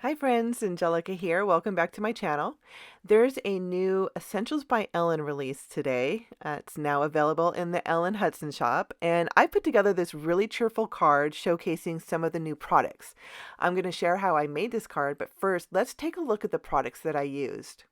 Hi friends, Angelica here. Welcome back to my channel. There's a new Essentials by Ellen release today. It's now available in the Ellen Hutson shop, and I put together this really cheerful card showcasing some of the new products. I'm going to share how I made this card, but first, let's take a look at the products that I used.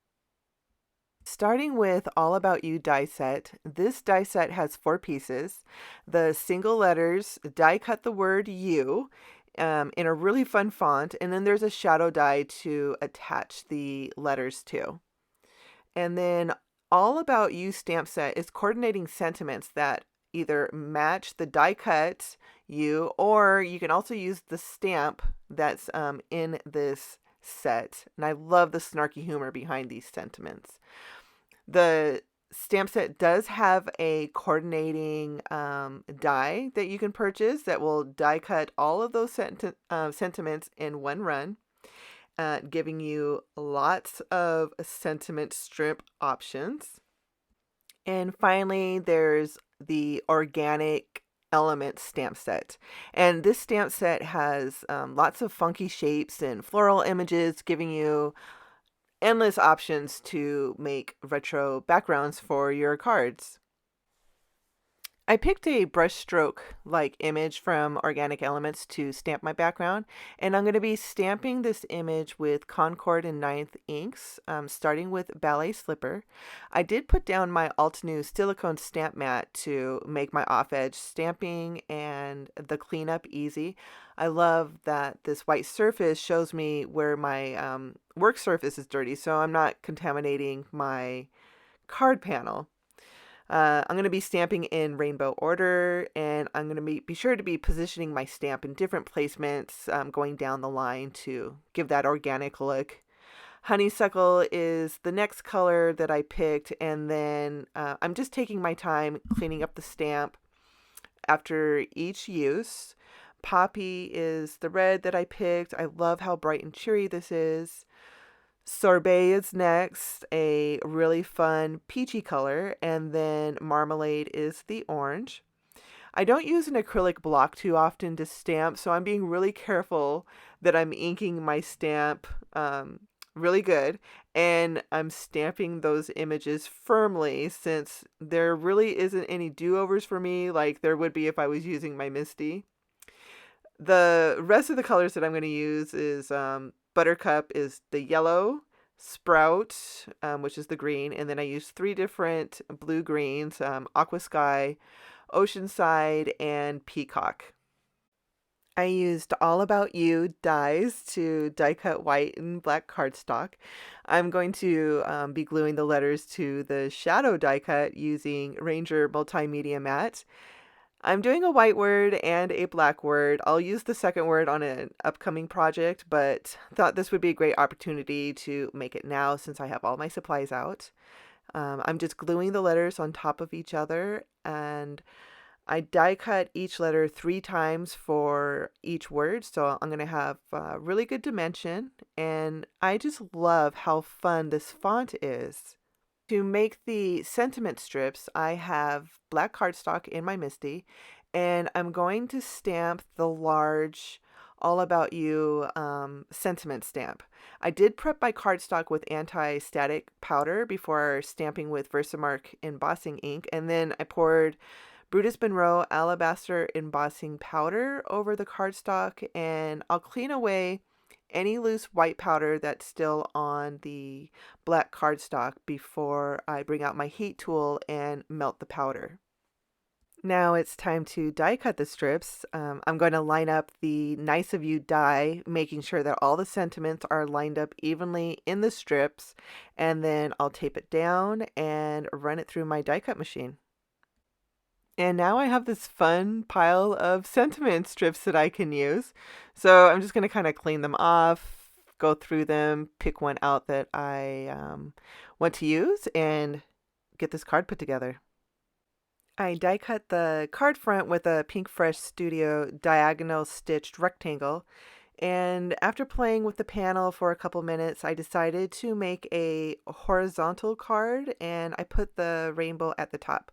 Starting with All About You die set, this die set has 4 pieces. The single letters die cut the word you in a really fun font, and then there's a shadow die to attach the letters to. And then All About You stamp set is coordinating sentiments that either match the die cut you, or you can also use the stamp that's in this set. And I love the snarky humor behind these sentiments. The stamp set does have a coordinating die that you can purchase that will die cut all of those sentiments in one run, giving you lots of sentiment strip options. And finally, there's the organic element stamp set. And this stamp set has lots of funky shapes and floral images, giving you endless options to make retro backgrounds for your cards. I picked a brushstroke like image from Organic Elements to stamp my background, and I'm going to be stamping this image with Concord and Ninth inks, starting with Ballet Slipper. I did put down my Altenew silicone stamp mat to make my off-edge stamping and the cleanup easy. I love that this white surface shows me where my work surface is dirty, so I'm not contaminating my card panel. I'm going to be stamping in rainbow order, and I'm going to be sure to be positioning my stamp in different placements going down the line to give that organic look. Honeysuckle is the next color that I picked, and then I'm just taking my time cleaning up the stamp after each use. Poppy is the red that I picked. I love how bright and cheery this is. Sorbet is next, a really fun peachy color, and then Marmalade is the orange. I don't use an acrylic block too often to stamp, so I'm being really careful that I'm inking my stamp really good, and I'm stamping those images firmly since there really isn't any do-overs for me like there would be if I was using my Misty. The rest of the colors that I'm going to use is Buttercup is the yellow, Sprout, which is the green, and then I used 3 different blue greens, Aqua Sky, Oceanside, and Peacock. I used All About You dies to die cut white and black cardstock. I'm going to be gluing the letters to the shadow die cut using Ranger Multimedia Matte. I'm doing a white word and a black word. I'll use the second word on an upcoming project, but thought this would be a great opportunity to make it now since I have all my supplies out. I'm just gluing the letters on top of each other, and I die cut each letter 3 times for each word, so I'm going to have really good dimension, and I just love how fun this font is. To make the sentiment strips, I have black cardstock in my Misty, and I'm going to stamp the large All About You sentiment stamp. I did prep my cardstock with anti-static powder before stamping with Versamark embossing ink, and then I poured Brutus Monroe alabaster embossing powder over the cardstock, and I'll clean away any loose white powder that's still on the black cardstock before I bring out my heat tool and melt the powder. Now it's time to die cut the strips. I'm going to line up the Nice of You die, making sure that all the sentiments are lined up evenly in the strips, and then I'll tape it down and run it through my die cut machine. And now I have this fun pile of sentiment strips that I can use. So I'm just going to kind of clean them off, go through them, pick one out that I want to use, and get this card put together. I die cut the card front with a Pink Fresh Studio diagonal stitched rectangle. And after playing with the panel for a couple minutes, I decided to make a horizontal card, and I put the rainbow at the top.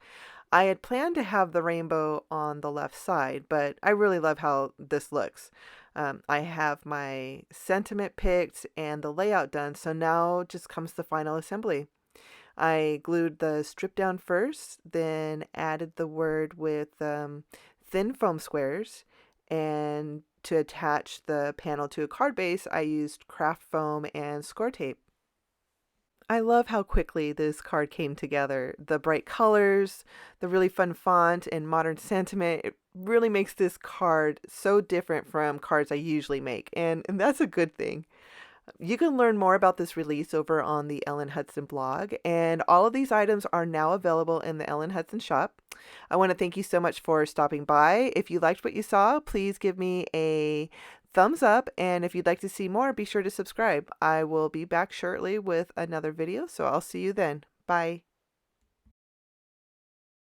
I had planned to have the rainbow on the left side, but I really love how this looks. I have my sentiment picked and the layout done, so now just comes the final assembly. I glued the strip down first, then added the word with thin foam squares, and to attach the panel to a card base, I used craft foam and score tape. I love how quickly this card came together. The bright colors, the really fun font, and modern sentiment, it really makes this card so different from cards I usually make, and that's a good thing. You can learn more about this release over on the Ellen Hutson blog, and all of these items are now available in the Ellen Hutson shop. I want to thank you so much for stopping by. If you liked what you saw, please give me a thumbs up, and if you'd like to see more, be sure to subscribe. I will be back shortly with another video, so I'll see you then. Bye.